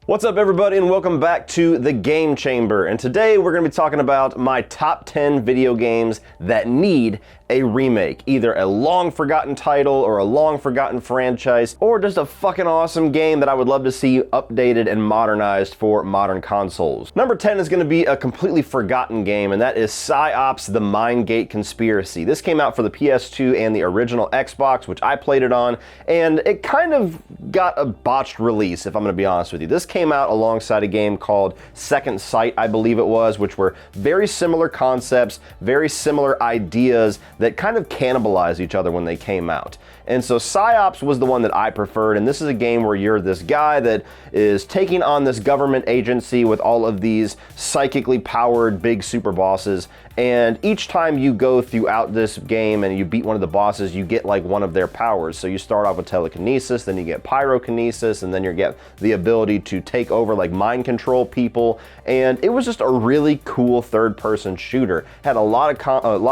What's up everybody and welcome back to the Game Chamber, and today we're going to be talking about my top 10 video games that need a remake. Either a long forgotten title or a long forgotten franchise, or just a fucking awesome game that I would love to see updated and modernized for modern consoles. Number 10 is going to be a completely forgotten game, and that is Psyops: The Mindgate Conspiracy. This came out for the PS2 and the original Xbox, which I played it on, and it kind of got a botched release, if I'm going to be honest with you. This came out alongside a game called Second Sight, I believe it was, which were very similar concepts, very similar ideas that kind of cannibalized each other when they came out. And so Psyops was the one that I preferred, and this is a game where you're this guy that is taking on this government agency with all of these psychically powered big super bosses, and each time you go throughout this game and you beat one of the bosses, you get like one of their powers. So you start off with telekinesis, then you get pyrokinesis, and then you get the ability to take over, like mind control people, and it was just a really cool third-person shooter. Had a lot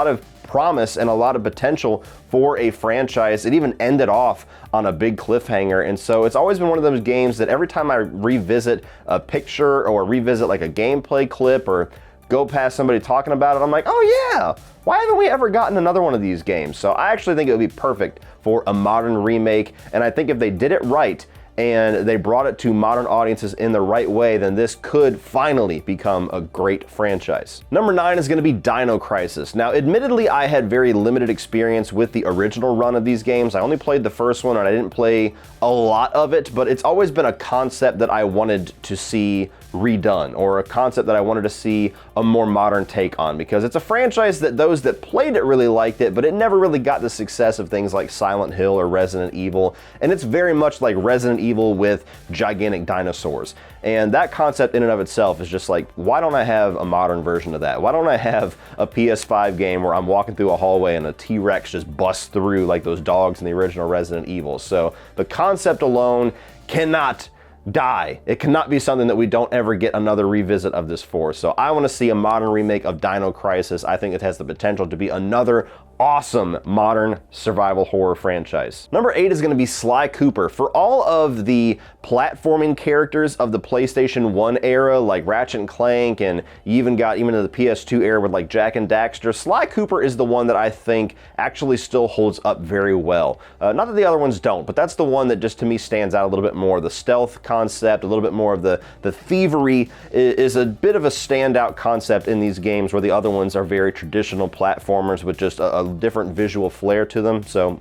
of promise and a lot of potential for a franchise. It even ended off on a big cliffhanger, and so it's always been one of those games that every time I revisit a picture or revisit like a gameplay clip or go past somebody talking about it, I'm like, oh yeah, why haven't we ever gotten another one of these games? So I actually think it would be perfect for a modern remake, and I think if they did it right and they brought it to modern audiences in the right way, then this could finally become a great franchise. Number 9 is going to be Dino Crisis. Now, admittedly, I had very limited experience with the original run of these games. I only played the first one and I didn't play a lot of it, but it's always been a concept that I wanted to see redone, or a concept that I wanted to see a more modern take on, because it's a franchise that those that played it really liked it, but it never really got the success of things like Silent Hill or Resident Evil, and it's very much like Resident Evil with gigantic dinosaurs. And that concept in and of itself is just like, why don't I have a modern version of that? Why don't I have a PS5 game where I'm walking through a hallway and a T-Rex just busts through like those dogs in the original Resident Evil? So the concept alone cannot die. It cannot be something that we don't ever get another revisit of this for. So I want to see a modern remake of Dino Crisis. I think it has the potential to be another awesome modern survival horror franchise. Number 8 is going to be Sly Cooper. For all of the platforming characters of the PlayStation 1 era, like Ratchet and Clank, and you even got into the PS2 era with like Jak and Daxter, Sly Cooper is the one that I think actually still holds up very well. Not that the other ones don't, but that's the one that just to me stands out a little bit more. The stealth concept, a little bit more of the thievery is a bit of a standout concept in these games, where the other ones are very traditional platformers with just a different visual flair to them. So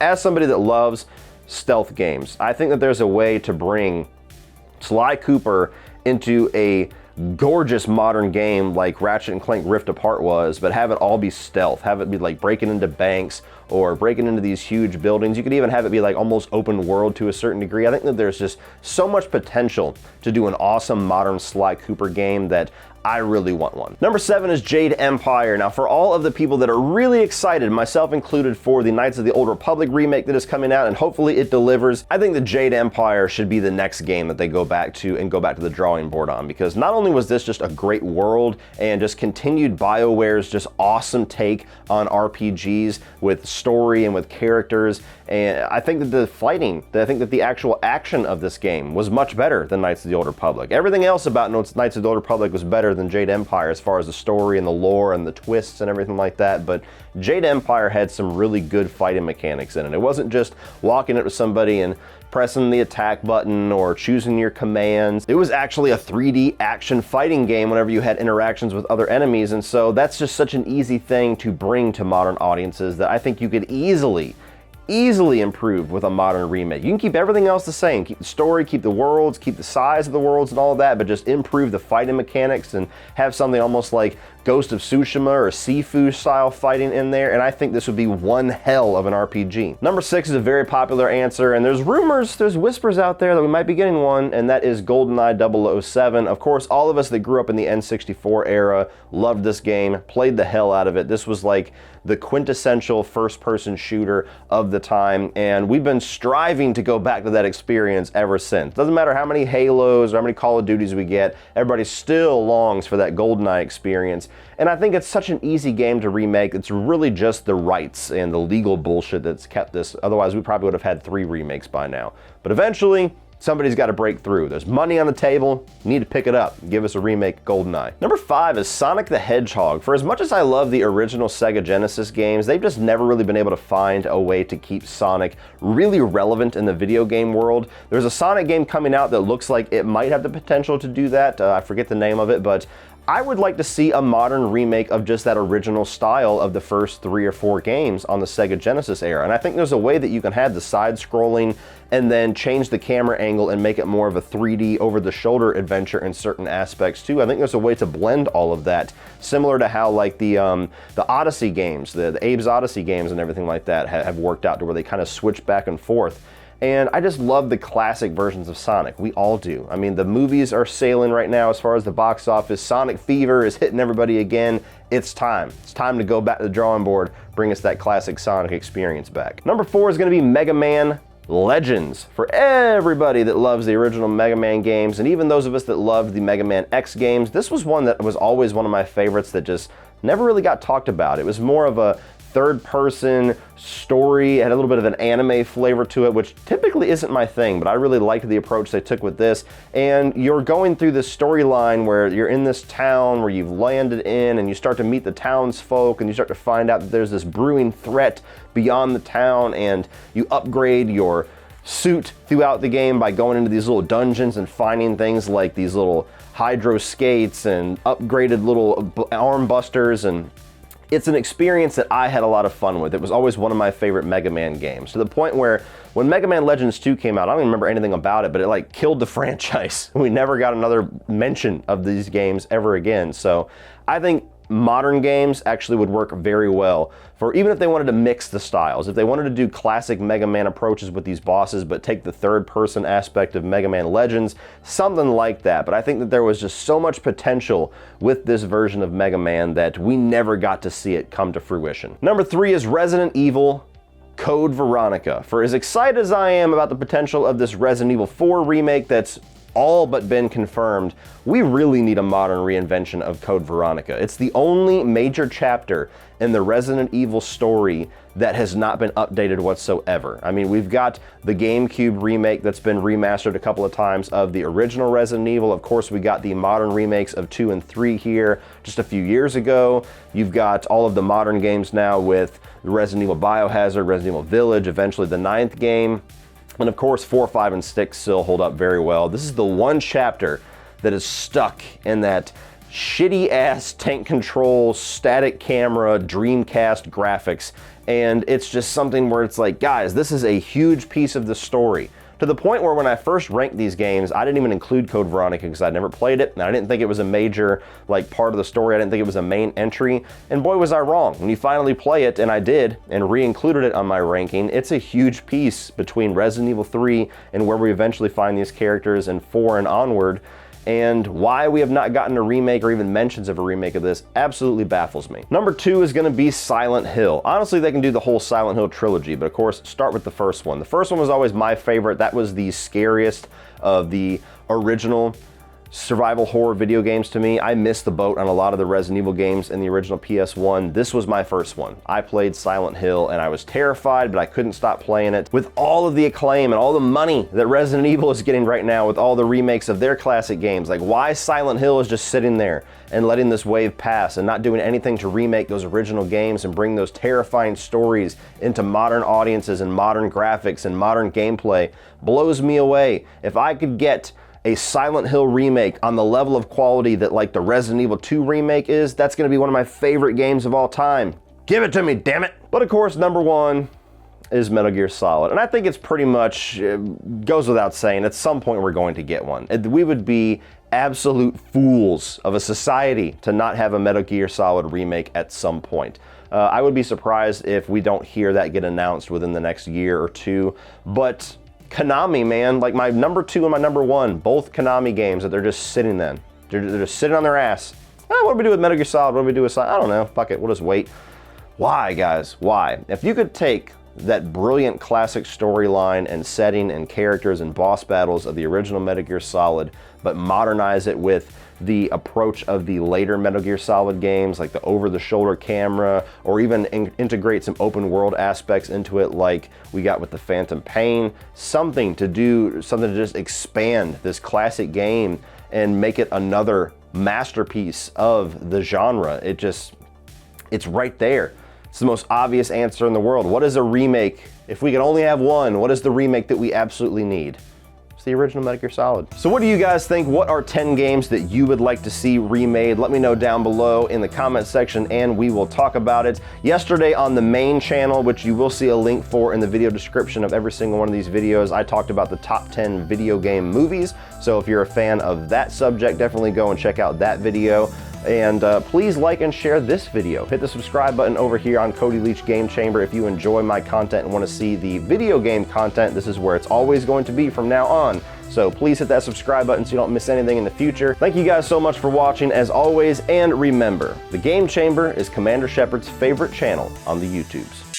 as somebody that loves stealth games, I think that there's a way to bring Sly Cooper into a gorgeous modern game like Ratchet and Clank Rift Apart was, but have it all be stealth. Have it be like breaking into banks or breaking into these huge buildings. You could even have it be like almost open world to a certain degree. I think that there's just so much potential to do an awesome modern Sly Cooper game that I really want one. Number 7 is Jade Empire. Now, for all of the people that are really excited, myself included, for the Knights of the Old Republic remake that is coming out, and hopefully it delivers, I think the Jade Empire should be the next game that they go back to the drawing board on, because not only was this just a great world and just continued BioWare's just awesome take on RPGs with story and with characters, and I think that the fighting, I think that the actual action of this game was much better than Knights of the Old Republic. Everything else about Knights of the Old Republic was better than Jade Empire as far as the story and the lore and the twists and everything like that, but Jade Empire had some really good fighting mechanics in it. It wasn't just walking up to somebody and pressing the attack button or choosing your commands. It was actually a 3D action fighting game whenever you had interactions with other enemies, and so that's just such an easy thing to bring to modern audiences that I think you could easily improved with a modern remake. You can keep everything else the same. Keep the story, keep the worlds, keep the size of the worlds and all of that, but just improve the fighting mechanics and have something almost like Ghost of Tsushima or Sifu style fighting in there, and I think this would be one hell of an RPG. Number 6 is a very popular answer, and there's whispers out there that we might be getting one, and that is Goldeneye 007. Of course, all of us that grew up in the N64 era loved this game, played the hell out of it. This was like the quintessential first-person shooter of the time, and we've been striving to go back to that experience ever since. Doesn't matter how many Halos or how many Call of Duties we get, everybody still longs for that Goldeneye experience. And I think it's such an easy game to remake. It's really just the rights and the legal bullshit that's kept this. Otherwise, we probably would have had 3 remakes by now. But eventually, somebody's got to break through. There's money on the table, you need to pick it up. Give us a remake Goldeneye. Number 5 is Sonic the Hedgehog. For as much as I love the original Sega Genesis games, they've just never really been able to find a way to keep Sonic really relevant in the video game world. There's a Sonic game coming out that looks like it might have the potential to do that. I forget the name of it, but I would like to see a modern remake of just that original style of the first 3 or 4 games on the Sega Genesis era. And I think there's a way that you can have the side-scrolling and then change the camera angle and make it more of a 3D over-the-shoulder adventure in certain aspects too. I think there's a way to blend all of that, similar to how like the Odyssey games, the Abe's Odyssey games and everything like that have worked out to where they kind of switch back and forth. And I just love the classic versions of Sonic. We all do. I mean, the movies are sailing right now as far as the box office. Sonic fever is hitting everybody again. It's time. It's time to go back to the drawing board, bring us that classic Sonic experience back. Number 4 is going to be Mega Man Legends. For everybody that loves the original Mega Man games, and even those of us that loved the Mega Man X games, this was one that was always one of my favorites that just never really got talked about. It was more of a third-person story. It had a little bit of an anime flavor to it, which typically isn't my thing, but I really liked the approach they took with this. And you're going through this storyline where you're in this town where you've landed in, and you start to meet the townsfolk, and you start to find out that there's this brewing threat beyond the town, and you upgrade your suit throughout the game by going into these little dungeons and finding things like these little hydro skates and upgraded little arm busters, and it's an experience that I had a lot of fun with. It was always one of my favorite Mega Man games, to the point where when Mega Man Legends 2 came out, I don't even remember anything about it, but it like killed the franchise. We never got another mention of these games ever again. So I think modern games actually would work very well for, even if they wanted to mix the styles, if they wanted to do classic Mega Man approaches with these bosses but take the third-person aspect of Mega Man Legends, something like that. But I think that there was just so much potential with this version of Mega Man that we never got to see it come to fruition. Number 3 is Resident Evil Code Veronica. For as excited as I am about the potential of this Resident Evil 4 remake that's all but been confirmed, we really need a modern reinvention of Code Veronica. It's the only major chapter in the Resident Evil story that has not been updated whatsoever. I mean, we've got the GameCube remake that's been remastered a couple of times of the original Resident Evil. Of course, we got the modern remakes of 2 and 3 here just a few years ago. You've got all of the modern games now with Resident Evil Biohazard, Resident Evil Village, eventually the 9th game. And of course, 4, 5, and 6 still hold up very well. This is the one chapter that is stuck in that shitty-ass tank control, static camera, Dreamcast graphics. And it's just something where it's like, guys, this is a huge piece of the story. To the point where when I first ranked these games, I didn't even include Code Veronica because I'd never played it, and I didn't think it was a major part of the story. I didn't think it was a main entry, and boy was I wrong. When you finally play it, and I did, and re-included it on my ranking, it's a huge piece between Resident Evil 3 and where we eventually find these characters in 4 and onward. And why we have not gotten a remake or even mentions of a remake of this absolutely baffles me. Number 2 is going to be Silent Hill. Honestly, they can do the whole Silent Hill trilogy, but of course, start with the first one. The first one was always my favorite. That was the scariest of the original survival horror video games to me. I missed the boat on a lot of the Resident Evil games in the original PS1. This was my first one. I played Silent Hill and I was terrified, but I couldn't stop playing it. With all of the acclaim and all the money that Resident Evil is getting right now with all the remakes of their classic games, like why Silent Hill is just sitting there and letting this wave pass and not doing anything to remake those original games and bring those terrifying stories into modern audiences and modern graphics and modern gameplay blows me away. If I could get a Silent Hill remake on the level of quality that like the Resident Evil 2 remake is, that's going to be one of my favorite games of all time. Give it to me, damn it! But of course, number 1 is Metal Gear Solid. And I think it's pretty much, goes without saying, at some point we're going to get one. We would be absolute fools of a society to not have a Metal Gear Solid remake at some point. I would be surprised if we don't hear that get announced within the next year or two, but Konami, man, like my number 2 and my number 1, both Konami games that they're just sitting then. They're just sitting on their ass. What do we do with Metal Gear Solid? What do we do with Solid? I don't know. Fuck it. We'll just wait. Why, guys? Why? If you could take that brilliant classic storyline and setting and characters and boss battles of the original Metal Gear Solid, but modernize it with the approach of the later Metal Gear Solid games, like the over-the-shoulder camera, or even integrate some open world aspects into it like we got with the Phantom Pain. Something to just expand this classic game and make it another masterpiece of the genre. It's right there. It's the most obvious answer in the world. What is a remake? If we could only have one, what is the remake that we absolutely need? It's the original Metal Gear Solid. So what do you guys think? What are 10 games that you would like to see remade? Let me know down below in the comment section and we will talk about it. Yesterday on the main channel, which you will see a link for in the video description of every single one of these videos, I talked about the top 10 video game movies. So if you're a fan of that subject, definitely go and check out that video. And please like and share this video. Hit the subscribe button over here on Cody Leach Game Chamber if you enjoy my content and want to see the video game content. This is where it's always going to be from now on. So please hit that subscribe button so you don't miss anything in the future. Thank you guys so much for watching as always, and remember, the Game Chamber is Commander Shepard's favorite channel on the YouTubes.